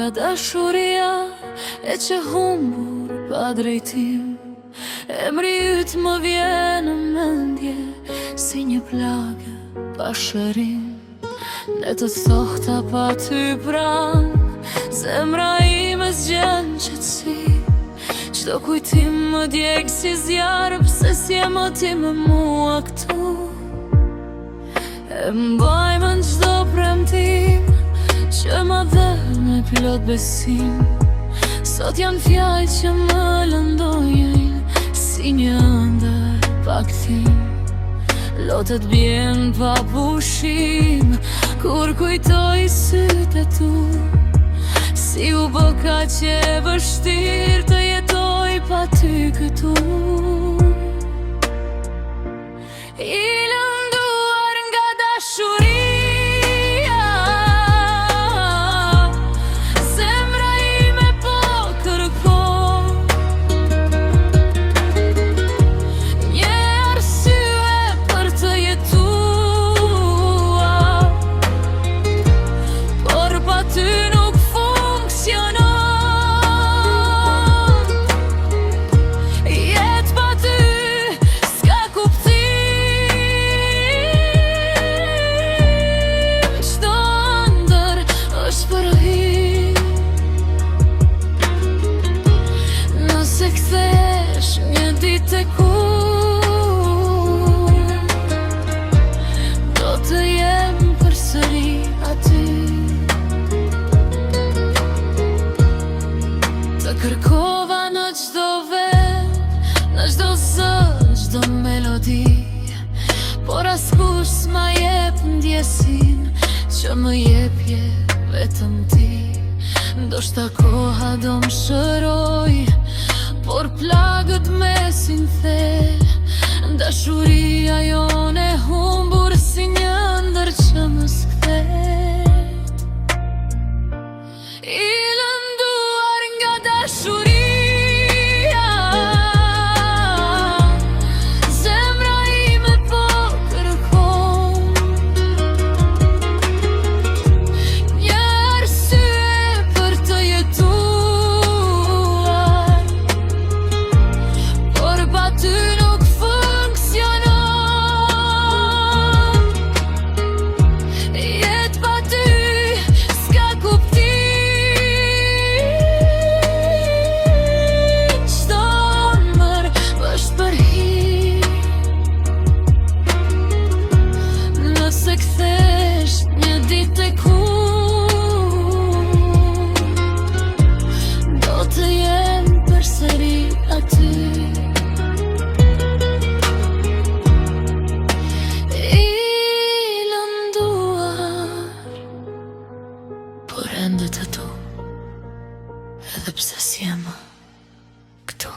nga dashuria e që humbur pa drejtim. Emri yt më vjen në mendje si një plagë pa shërim. Ne të thohta pa ty pran, zemra ime zgjen qetësi. Çdo kujtim më djeg si zjarë, pse s'je më ti me mua këtu. E mbaj më në çdo premtim që ma dhe me plot besim. Sot janë fjallë që më lëndojnë si një ëndër pa kthim. Lotët bjen pa pushim kur kujtoj sytë e tu. Si u bë kaq e vështirë të jetoj pa ty këtu. I lënduar nga dashuria, zemra ime po kërkon një arsye për të jetuar, por pa ty nuk funksionon. Jet pa ty s'ka kuptim, çdo ëndër është për hir. Nëse kthesh një ditë e kur, do të jem përsëri aty. Të kërkova në çdo vend, në çdo zë, çdo melodi, por askush s'ma jep ndjesin që më jepje vetëm ti. Ndoshta koha do më shëroj, por plagët mesin the. Dashuria jone humbur si një ëndër që më s'kthet. I lënduar nga dashuria, zemra ime po kërkon një arsye për të jetuar, por pa ty nuk funksionon. Jet pa ty s'ka kuptim, çdo ëndër është për hir. Nëse kthesh një ditë e kur, do të jem përsëri aty. I lënduar, por ende të tu, edhe pse s'jem këtu.